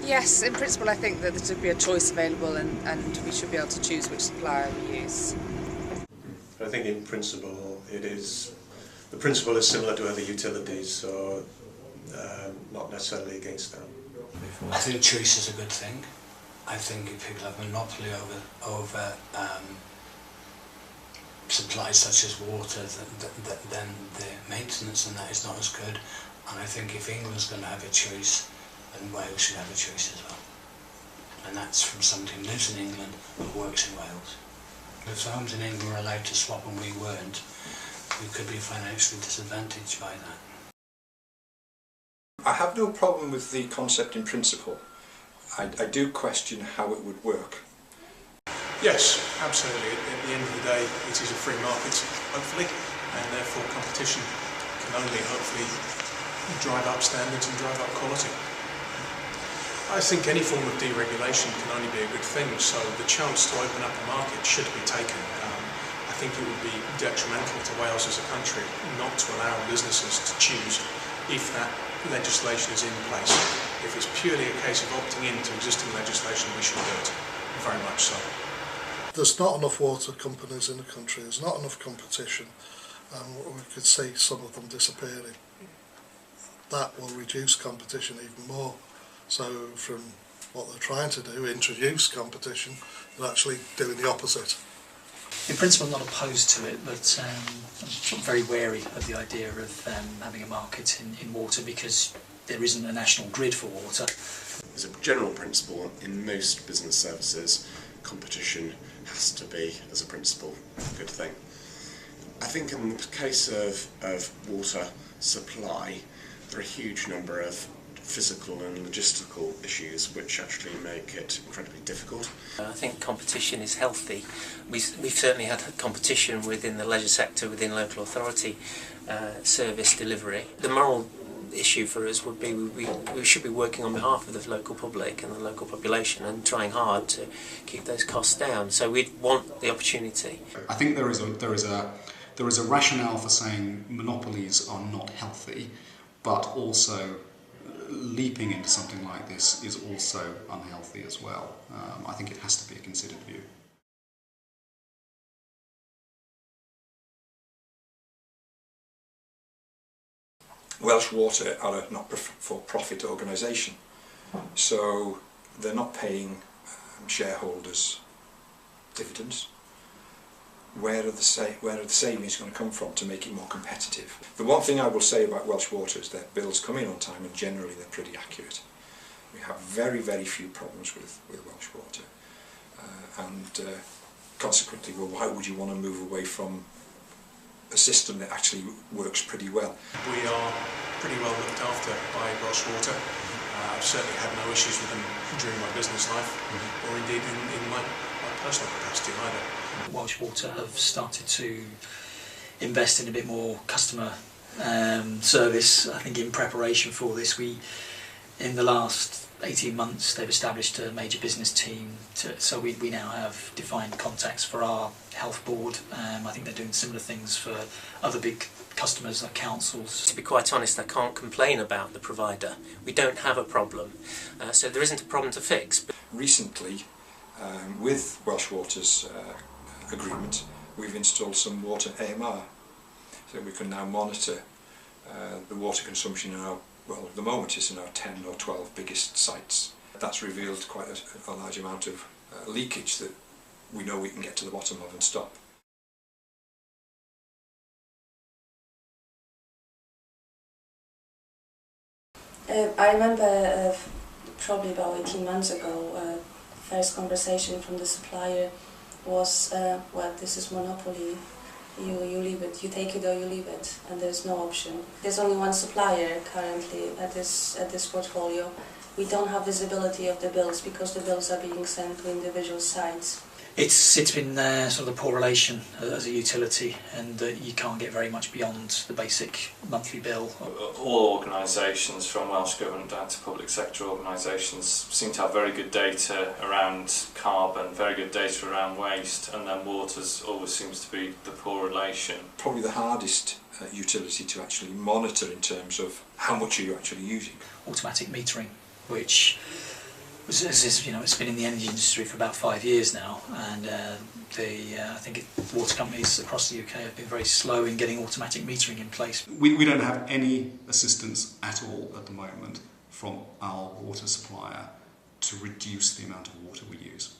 Yes, in principle I think that there should be a choice available and we should be able to choose which supplier we use. I think in principle the principle is similar to other utilities, so not necessarily against that. I think choice is a good thing. I think if people have a monopoly over supplies such as water, then the maintenance on that is not as good. And I think if England's going to have a choice, then Wales should have a choice as well. And that's from somebody who lives in England but works in Wales. If the homes in England were allowed to swap and we weren't, we could be financially disadvantaged by that. I have no problem with the concept in principle. I do question how it would work. Yes, absolutely. At the end of the day, it is a free market, hopefully, and therefore competition can only hopefully drive up standards and drive up quality. I think any form of deregulation can only be a good thing, so the chance to open up a market should be taken. I think it would be detrimental to Wales as a country not to allow businesses to choose if that legislation is in place. If it's purely a case of opting into existing legislation, we should do it, very much so. There's not enough water companies in the country, there's not enough competition, and we could see some of them disappearing. That will reduce competition even more. So from what they're trying to do, introduce competition, they're actually doing the opposite. In principle I'm not opposed to it, but I'm very wary of the idea of having a market in water because there isn't a national grid for water. As a general principle, in most business services, competition has to be, as a principle, a good thing. I think in the case of water supply, there are a huge number of physical and logistical issues which actually make it incredibly difficult. I think competition is healthy. We've certainly had competition within the leisure sector, within local authority service delivery. The moral issue for us would be we should be working on behalf of the local public and the local population and trying hard to keep those costs down. So we'd want the opportunity. I think there is a rationale for saying monopolies are not healthy, but also leaping into something like this is also unhealthy as well. I think it has to be a considered view. Welsh Water are a not-for-profit organisation, so they're not paying shareholders dividends. Where are the savings going to come from to make it more competitive? The one thing I will say about Welsh Water is that bills come in on time and generally they're pretty accurate. We have very, very few problems with Welsh Water, and consequently, well, why would you want to move away from a system that actually works pretty well? We are pretty well looked after by Welsh Water. I've certainly had no issues with them during my business life, or indeed in my personal capacity either. Welsh Water have started to invest in a bit more customer service. I think in preparation for this, in the last 18 months they've established a major business team, so we now have defined contacts for our health board. I think they're doing similar things for other big customers like councils. To be quite honest, I can't complain about the provider. We don't have a problem, so there isn't a problem to fix. Recently, with Welsh Water's agreement, we've installed some water AMR, so we can now monitor the water consumption in our, well, at the moment it's in our 10 or 12 biggest sites. That's revealed quite a large amount of leakage that we know we can get to the bottom of and stop. I remember probably about 18 months ago, first conversation from the supplier was, well, this is monopoly, you leave it, you take it or you leave it, and there's no option. There's only one supplier currently at this portfolio. We don't have visibility of the bills because the bills are being sent to individual sites. It's been sort of a poor relation as a utility, and you can't get very much beyond the basic monthly bill. All organisations, from Welsh Government down to public sector organisations, seem to have very good data around carbon, very good data around waste, and then water's always seems to be the poor relation. Probably the hardest utility to actually monitor in terms of how much are you actually using. Automatic metering, which It's been in the energy industry for about 5 years now, and I think water companies across the UK have been very slow in getting automatic metering in place. We don't have any assistance at all at the moment from our water supplier to reduce the amount of water we use.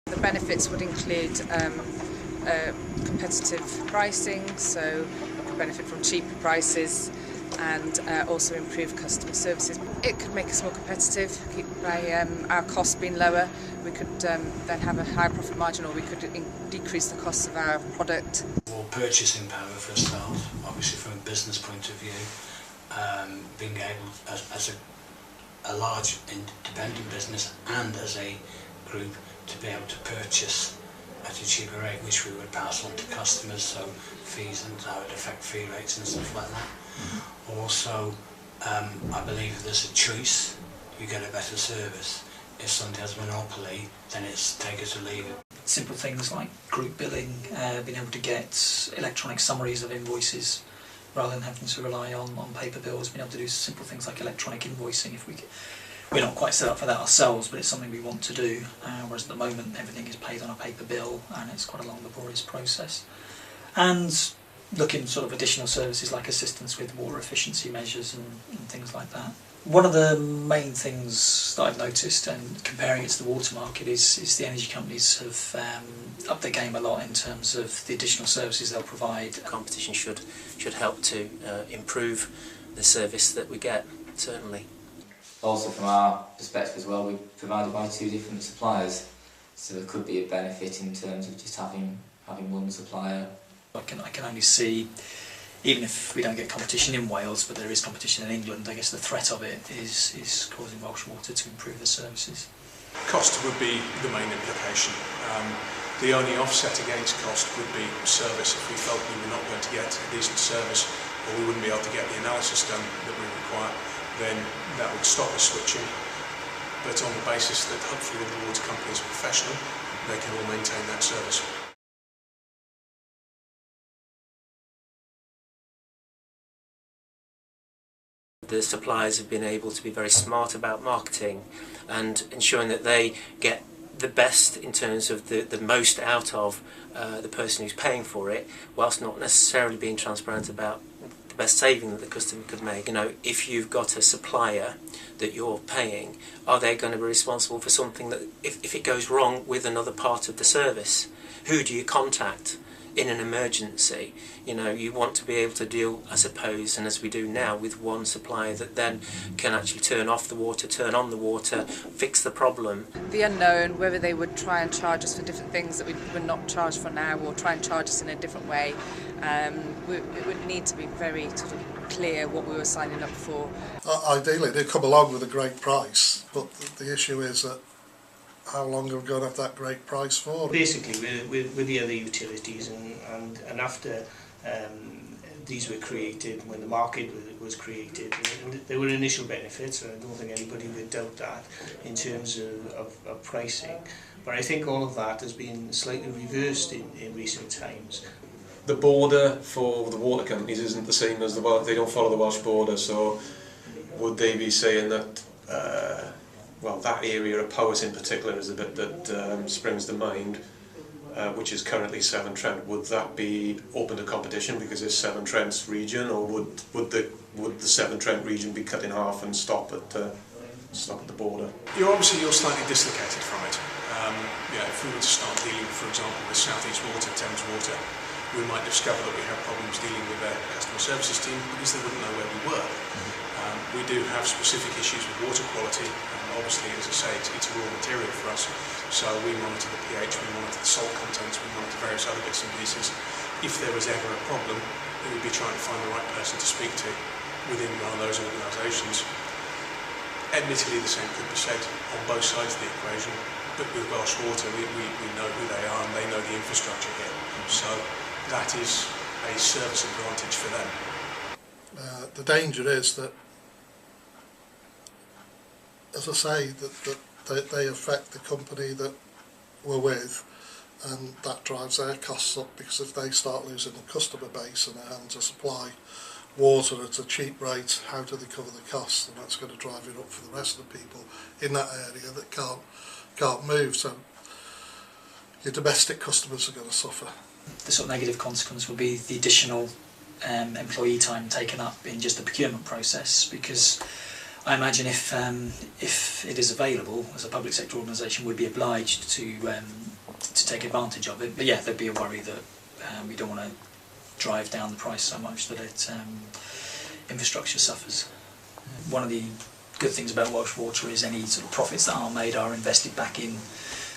The benefits would include competitive pricing, so we could benefit from cheaper prices, and also improve customer services. It could make us more competitive by our costs being lower. We could then have a higher profit margin, or we could decrease the cost of our product. More purchasing power for a start, obviously from a business point of view, being able as a large independent business and as a group to be able to purchase at a cheaper rate, which we would pass on to customers, so fees and how it affect fee rates and stuff like that. Also, I believe if there's a choice, you get a better service. If somebody has a monopoly, then it's take it or leave it. Simple things like group billing, being able to get electronic summaries of invoices rather than having to rely on paper bills, being able to do simple things like electronic invoicing. We're not quite set up for that ourselves, but it's something we want to do, whereas at the moment everything is paid on a paper bill and it's quite a long, laborious process. And looking sort of additional services like assistance with water efficiency measures and things like that. One of the main things that I've noticed, and comparing it to the water market, is the energy companies have upped their game a lot in terms of the additional services they'll provide. Competition should help to improve the service that we get, certainly. Also from our perspective as well, we're provided by 2 different suppliers, so there could be a benefit in terms of just having one supplier. I can only see, even if we don't get competition in Wales, but there is competition in England, I guess the threat of it is causing Welsh Water to improve the services. Cost would be the main implication. The only offset against cost would be service. If we felt we were not going to get a decent service, or we wouldn't be able to get the analysis done that we require, then that would stop us switching. But on the basis that hopefully all the water companies are professional, they can all maintain that service. The suppliers have been able to be very smart about marketing and ensuring that they get the best in terms of the most out of the person who's paying for it, whilst not necessarily being transparent about the best saving that the customer could make. If you've got a supplier that you're paying, are they going to be responsible for something that, if it goes wrong with another part of the service, who do you contact in an emergency? You want to be able to deal, I suppose, and as we do now, with one supplier that then can actually turn off the water, turn on the water, fix the problem. The unknown, whether they would try and charge us for different things that we would not charge for now, or try and charge us in a different way, it would need to be very sort of clear what we were signing up for. Ideally, they come along with a great price, but the issue is that how long are we going to have that great price for? Basically, with the other utilities, and after these were created, when the market was created, and there were initial benefits, and I don't think anybody would doubt that in terms of pricing. But I think all of that has been slightly reversed in recent times. The border for the water companies isn't the same as they don't follow the Welsh border, so would they be saying that that area of Powys in particular is the bit that springs to mind, which is currently Severn Trent? Would that be open to competition because it's Severn Trent's region, or would the Severn Trent region be cut in half and stop at the border? You're slightly dislocated from it. If we were to start dealing, for example, with South East Water, Thames Water, we might discover that we have problems dealing with their customer services team because they wouldn't know where we were. We do have specific issues with water quality, and obviously, as I say, it's a raw material for us, so we monitor the pH, we monitor the salt contents, we monitor various other bits and pieces. If there was ever a problem, we would be trying to find the right person to speak to within one of those organisations. Admittedly, the same could be said on both sides of the equation, but with Welsh Water, we know who they are and they know the infrastructure here, so that is a service advantage for them. The danger is that, as I say, that they affect the company that we're with, and that drives their costs up, because if they start losing the customer base and their hands of supply, water at a cheap rate, how do they cover the costs? And that's going to drive it up for the rest of the people in that area that can't move. So your domestic customers are going to suffer. The sort of negative consequence will be the additional employee time taken up in just the procurement process, because I imagine if it is available, as a public sector organisation would be obliged to take advantage of it. But yeah, there'd be a worry that we don't want to drive down the price so much that infrastructure suffers. One of the good things about Welsh Water is any sort of profits that are made are invested back in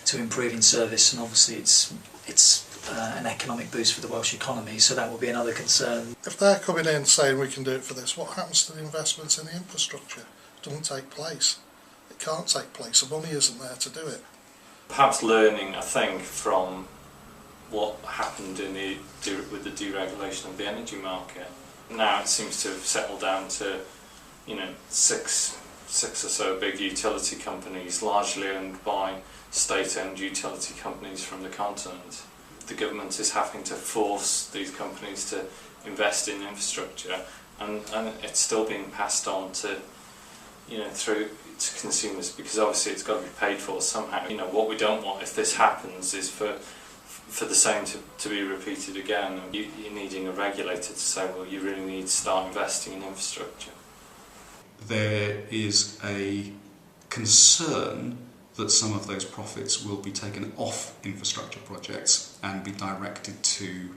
to improving service, and obviously it's an economic boost for the Welsh economy, so that will be another concern. If they're coming in saying we can do it for this, what happens to the investments in the infrastructure? It doesn't take place. It can't take place. The money isn't there to do it. Perhaps learning, I think, from what happened with the deregulation of the energy market. Now it seems to have settled down to, six or so big utility companies, largely owned by state-owned utility companies from the continent. The government is having to force these companies to invest in infrastructure, and it's still being passed on to, through to consumers, because obviously it's got to be paid for somehow. What we don't want if this happens is for the same to be repeated again. You're needing a regulator to say, well, you really need to start investing in infrastructure. There is a concern that some of those profits will be taken off infrastructure projects and be directed to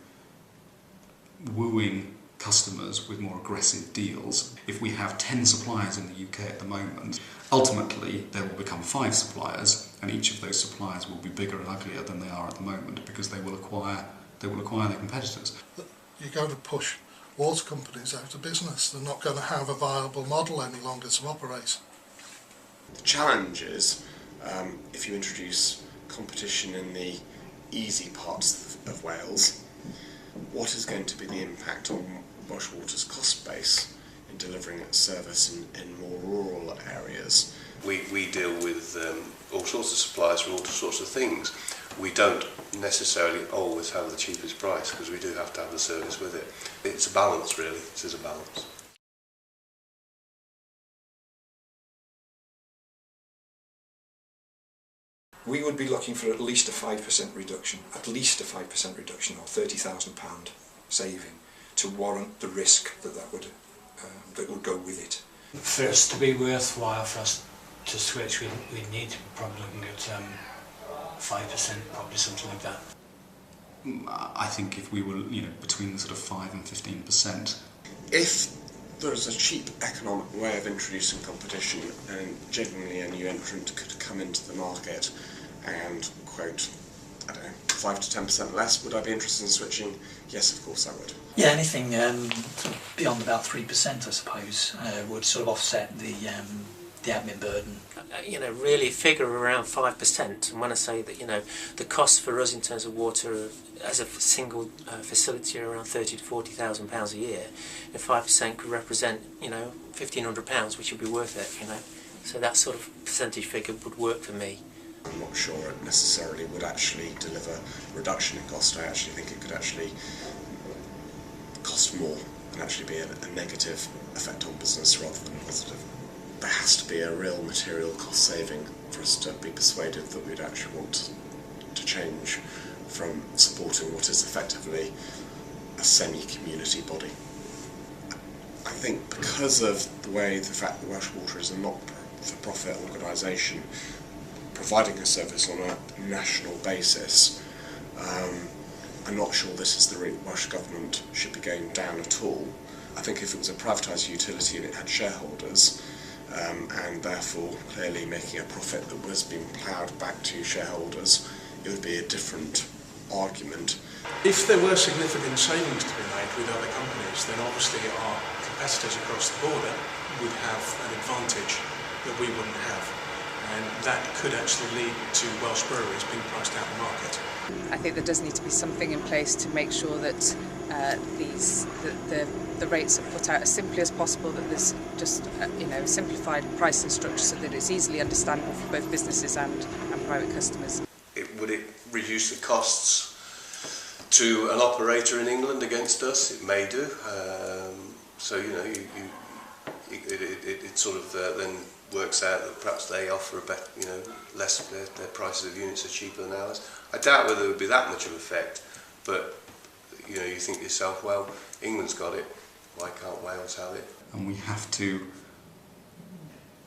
wooing customers with more aggressive deals. If we have 10 suppliers in the UK at the moment, ultimately there will become 5 suppliers, and each of those suppliers will be bigger and uglier than they are at the moment, because they will acquire their competitors. You're going to push water companies out of business. They're not going to have a viable model any longer to operate. The challenge is, if you introduce competition in the easy parts of Wales, what is going to be the impact on Welsh Water's cost base in delivering its service in more rural areas? We deal with all sorts of suppliers for all sorts of things. We don't necessarily always have the cheapest price, because we do have to have the service with it. It's a balance, really. It is a balance. We would be looking for at least a 5% reduction, or £30,000 saving, to warrant the risk that would go with it. For us to be worthwhile for us to switch, we'd need to be probably looking at 5%, probably something like that. I think if we were, between sort of 5 and 15%. If there is a cheap economic way of introducing competition, and genuinely a new entrant could come into the market and quote, 5 to 10% less, would I be interested in switching? Yes, of course I would. Yeah, anything sort of beyond about 3%, I suppose, would sort of offset the admin burden. Really figure around 5%. And when I say that, the cost for us in terms of water as a single facility are around £30,000 to £40,000 a year, if 5% could represent, £1,500, which would be worth it, So that sort of percentage figure would work for me. I'm not sure it necessarily would actually deliver a reduction in cost. I actually think it could actually cost more and actually be a negative effect on business rather than positive. There has to be a real material cost saving for us to be persuaded that we'd actually want to change from supporting what is effectively a semi-community body. I think because of the fact that Welsh Water is a not-for-profit organisation providing a service on a national basis, I'm not sure this is the route Welsh Government should be going down at all. I think if it was a privatised utility and it had shareholders, and therefore clearly making a profit that was being ploughed back to shareholders, it would be a different argument. If there were significant savings to be made with other companies, then obviously our competitors across the border would have an advantage that we wouldn't have. And that could actually lead to Welsh breweries being priced out of the market. I think there does need to be something in place to make sure that the rates are put out as simply as possible, that there's just simplified pricing structure so that it's easily understandable for both businesses and private customers. Would it reduce the costs to an operator in England against us? It may do. So it sort of then works out that perhaps they offer a better, less of their prices of units are cheaper than ours. I doubt whether there would be that much of effect, but you think to yourself, well, England's got it, why can't Wales have it? And we have to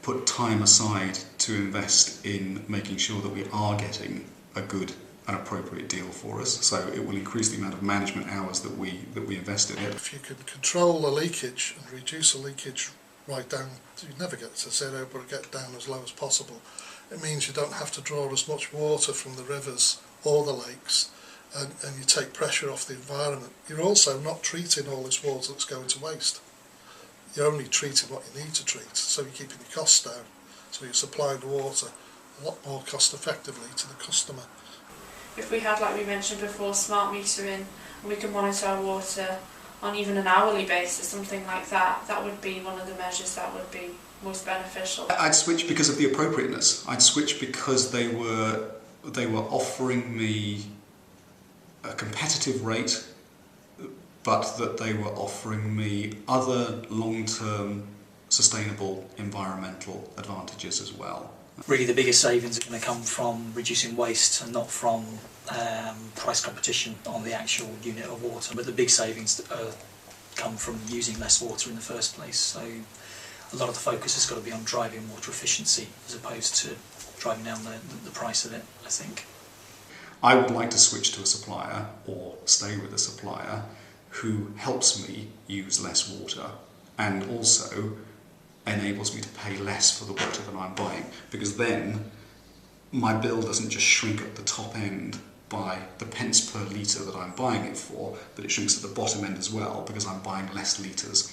put time aside to invest in making sure that we are getting a good and appropriate deal for us. So it will increase the amount of management hours that we invest in it. If you can control the leakage and reduce the leakage right down, you never get to zero, but get down as low as possible. It means you don't have to draw as much water from the rivers or the lakes, and you take pressure off the environment. You're also not treating all this water that's going to waste. You're only treating what you need to treat, so you're keeping your costs down. So you're supplying the water a lot more cost effectively to the customer. If we had, like we mentioned before, smart metering, and we can monitor our water on even an hourly basis, something like that, that would be one of the measures that would be most beneficial. I'd switch because of the appropriateness. I'd switch because they were offering me a competitive rate, but that they were offering me other long-term sustainable environmental advantages as well. Really the biggest savings are going to come from reducing waste and not from price competition on the actual unit of water, but the big savings come from using less water in the first place. So a lot of the focus has got to be on driving water efficiency as opposed to driving down the price of it, I think. I would like to switch to a supplier or stay with a supplier who helps me use less water and also enables me to pay less for the water that I'm buying, because then my bill doesn't just shrink at the top end by the pence per litre that I'm buying it for, but it shrinks at the bottom end as well because I'm buying less litres.